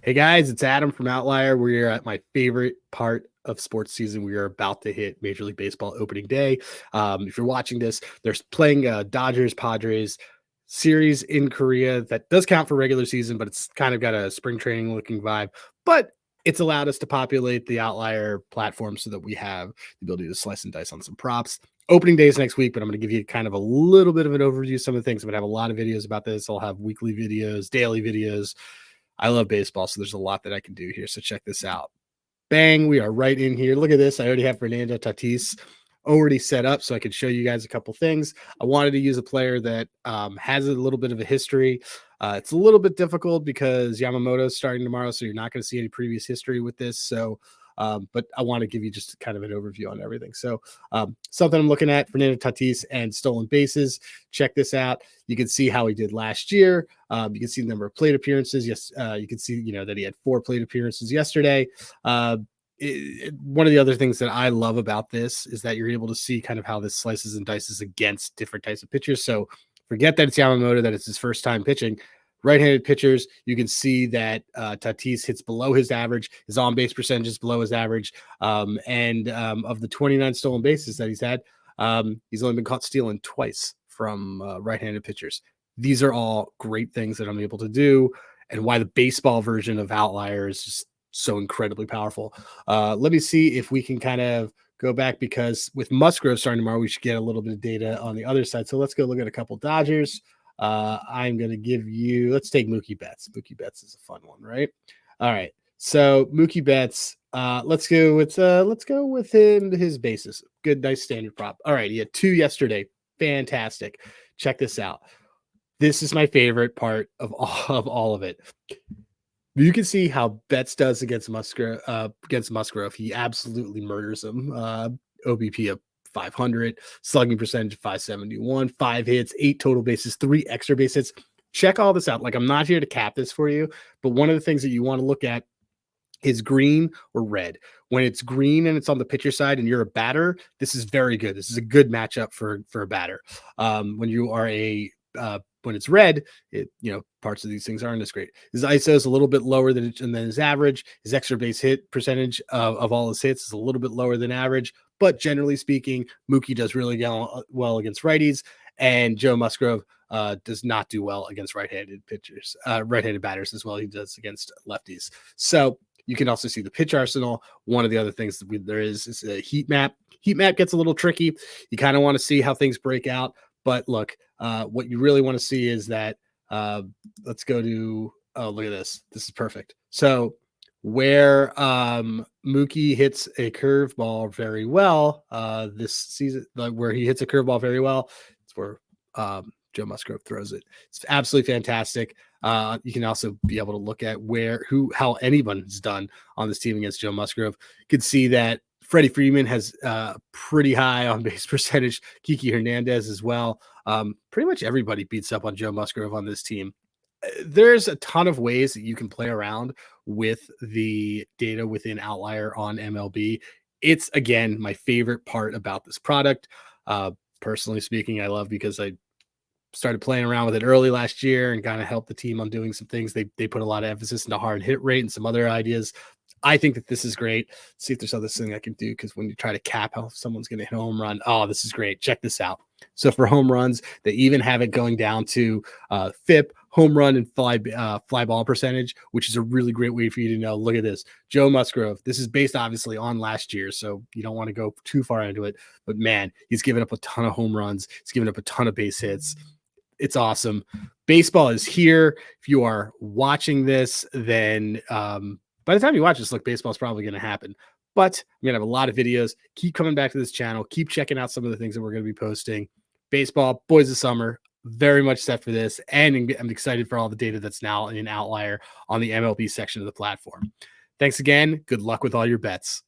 Hey guys, it's Adam from Outlier. We are at my favorite part of sports season. We are about to hit Major League Baseball opening day. If you're watching this, they're playing Dodgers Padres series in Korea that does count for regular season, but it's kind of got a spring training looking vibe. But it's allowed us to populate the Outlier platform so that we have the ability to slice and dice on some props. Opening day is next week, but I'm going to give you kind of a little bit of an overview of some of the things. I'm going to have a lot of videos about this. I'll have weekly videos, daily videos. I love baseball, so there's a lot that I can do here. So check this out. Bang, we are right in here. Look at this. I already have Fernando Tatis already set up so I could show you guys a couple things. I wanted to use a player that has a little bit of a history. It's a little bit difficult because Yamamoto's starting tomorrow, so you're not going to see any previous history with this. So, but I want to give you just kind of an overview on everything. So, something I'm looking at, Fernando Tatis and stolen bases. Check this out. You can see how he did last year. You can see the number of plate appearances. Yes, you can see that he had 4 plate appearances yesterday. One of the other things that I love about this is that you're able to see kind of how this slices and dices against different types of pitchers. So forget that it's Yamamoto, that it's his first time pitching. Right-handed pitchers, you can see that Tatis hits below his average. His on-base percentage is below his average. And of the 29 stolen bases that he's had, he's only been caught stealing twice from right-handed pitchers. These are all great things that I'm able to do, and why the baseball version of Outlier is just so incredibly powerful. Let me see if we can kind of go back, because with Musgrove starting tomorrow, we should get a little bit of data on the other side. So let's go look at a couple Dodgers. I'm going to give you, let's take Mookie Betts. Mookie Betts is a fun one, right? All right. So Mookie Betts, let's go with his basis. Good, nice standard prop. All right. He had 2 yesterday. Fantastic. Check this out. This is my favorite part of all of it. You can see how Betts does against Musgrove. He absolutely murders him. OBP of 500, slugging percentage of 571, 5 hits, 8 total bases, 3 extra base hits. Check all this out. Like, I'm not here to cap this for you, but one of the things that you want to look at is green or red. When it's green and it's on the pitcher side and you're a batter, this is very good. This is a good matchup for a batter. When you are when it's red, parts of these things aren't as great. His ISO is a little bit lower than his average. His extra base hit percentage of all his hits is a little bit lower than average. But generally speaking, Mookie does really well against righties, and Joe Musgrove does not do well against right-handed batters as well. He does against lefties. So you can also see the pitch arsenal. One of the other things that there is a heat map. Heat map gets a little tricky. You kind of want to see how things break out. But look, what you really want to see is that let's go to, oh, look at this. This is perfect. So where Mookie hits a curveball very well this season, like where he hits a curveball very well, it's where Joe Musgrove throws it. It's absolutely fantastic. You can also be able to look at how anyone's done on this team against Joe Musgrove. You can see that Freddie Freeman has pretty high on base percentage. Kiki Hernandez as well. Pretty much everybody beats up on Joe Musgrove on this team. There's a ton of ways that you can play around with the data within Outlier on MLB. It's, again, my favorite part about this product. Personally speaking, I love because I started playing around with it early last year and kind of helped the team on doing some things. They put a lot of emphasis into hard hit rate and some other ideas. I think that this is great. Let's see if there's other thing I can do, because when you try to cap how someone's going to hit a home run, oh, this is great. Check this out. So for home runs, they even have it going down to FIP, home run, and fly ball percentage, which is a really great way for you to know. Look at this. Joe Musgrove. This is based obviously on last year, so you don't want to go too far into it. But man, he's given up a ton of home runs. He's given up a ton of base hits. It's awesome. Baseball is here. If you are watching this, then by the time you watch this, look, baseball is probably going to happen. But I'm going to have a lot of videos. Keep coming back to this channel. Keep checking out some of the things that we're going to be posting. Baseball, boys of summer, very much set for this. And I'm excited for all the data that's now in Outlier on the MLB section of the platform. Thanks again. Good luck with all your bets.